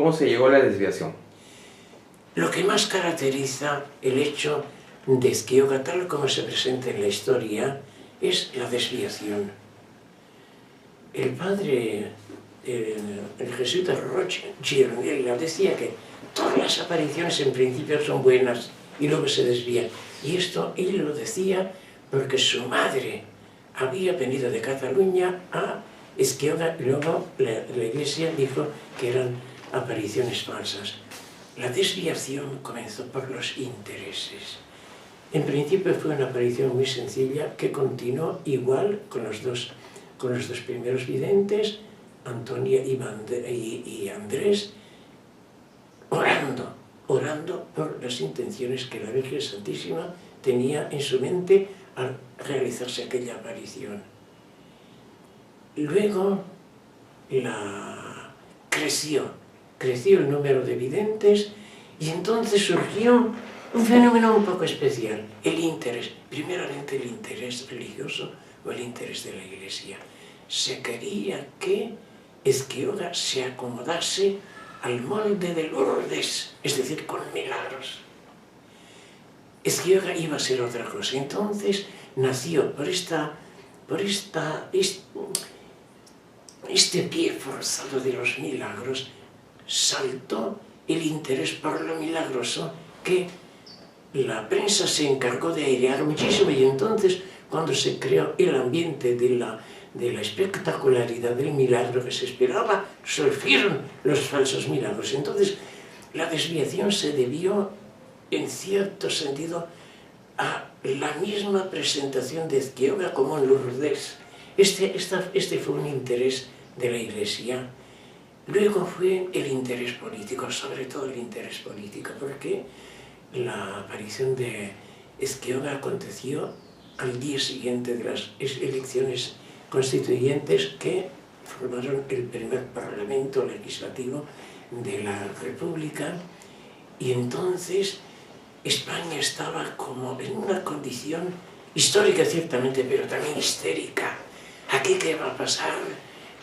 ¿Cómo se llegó a la desviación? Lo que más caracteriza el hecho de Esquioga, tal como se presenta en la historia, es la desviación. El padre, el jesuita Roche Gironella, decía que todas las apariciones en principio son buenas y luego se desvían. Y esto él lo decía porque su madre había venido de Cataluña a Esquioga y luego la iglesia dijo que eran apariciones falsas. La desviación comenzó por los intereses. En principio fue una aparición muy sencilla que continuó igual con los dos primeros videntes, Antonia y Andrés, orando por las intenciones que la Virgen Santísima tenía en su mente al realizarse aquella aparición. Luego creció el número de videntes y entonces surgió un fenómeno un poco especial, el interés, primeramente el interés religioso o el interés de la Iglesia. Se quería que Esquioga se acomodase al molde de Lourdes, es decir, con milagros. Esquioga iba a ser otra cosa. Entonces nació por este pie forzado de los milagros, saltó el interés por lo milagroso que la prensa se encargó de airear muchísimo, y entonces cuando se creó el ambiente de la espectacularidad del milagro que se esperaba, surgieron los falsos milagros. Entonces la desviación se debió en cierto sentido a la misma presentación de Esquioga como en Lourdes. Este fue un interés de la Iglesia. Luego fue el interés político, sobre todo el interés político, porque la aparición de Esquioga aconteció al día siguiente de las elecciones constituyentes que formaron el primer parlamento legislativo de la República, y entonces España estaba como en una condición histórica ciertamente, pero también histérica. ¿Aquí qué va a pasar?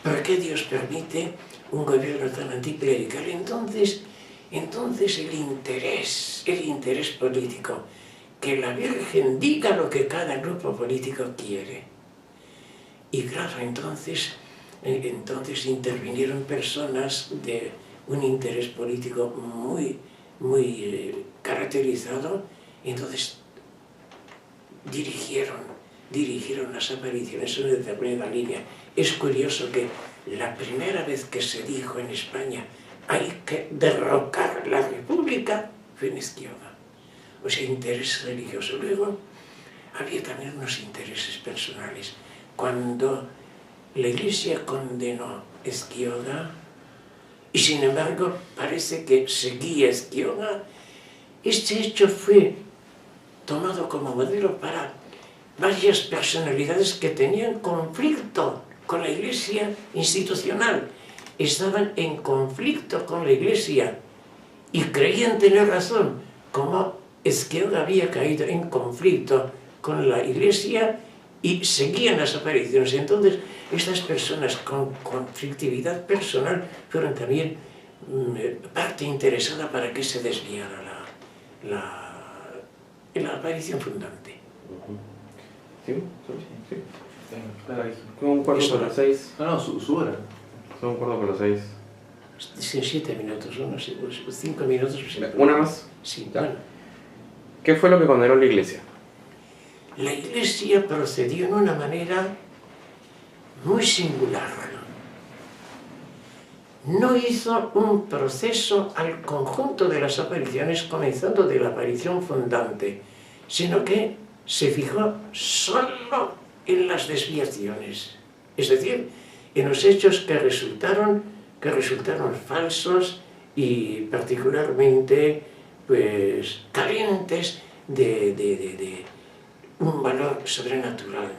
¿Por qué Dios permite un gobierno tan anticlerical? Entonces el interés político, que la Virgen diga lo que cada grupo político quiere. Y claro, entonces intervinieron personas de un interés político muy caracterizado, y entonces dirigieron las apariciones en una determinada línea. Es curioso que la primera vez que se dijo en España hay que derrocar la República fue en Esquioga. O sea, interés religioso. Luego había también unos intereses personales. Cuando la Iglesia condenó Esquioga, y sin embargo parece que seguía Esquioga, este hecho fue tomado como modelo para varias personalidades que tenían conflicto con la Iglesia institucional. Estaban en conflicto con la Iglesia y creían tener razón, como Esquioga había caído en conflicto con la Iglesia y seguían las apariciones. Entonces, estas personas con conflictividad personal fueron también parte interesada para que se desviara la aparición fundante. ¿Sí? Sí. Son un cuarto para las 6. No, su hora. Son un cuarto para las 6. Sí, 7 minutos, no sé, 5 minutos. ¿Una más? Sí, ya. bueno. ¿Qué fue lo que condenó la Iglesia? La Iglesia procedió en una manera muy singular. No hizo un proceso al conjunto de las apariciones, comenzando de la aparición fundante, sino que se fijó solo en las desviaciones, es decir, en los hechos que resultaron falsos y particularmente pues, carentes de un valor sobrenatural.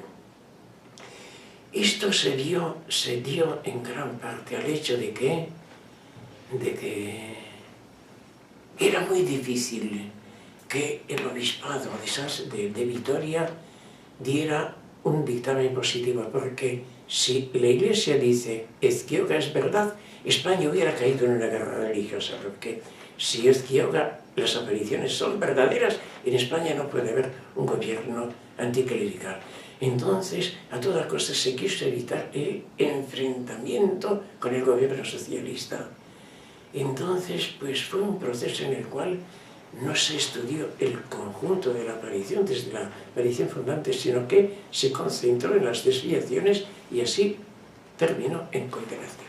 Esto se dio en gran parte al hecho de que era muy difícil que el obispado de Vitoria diera un dictamen positivo, porque si la Iglesia dice Ezquioga es verdad, España hubiera caído en una guerra religiosa, porque si Ezquioga, las apariciones son verdaderas, en España no puede haber un gobierno anticlerical. Entonces, a toda costa se quiso evitar el enfrentamiento con el gobierno socialista. Entonces, pues fue un proceso en el cual no se estudió el conjunto de la aparición desde la aparición fundante, sino que se concentró en las desviaciones y así terminó en condenación.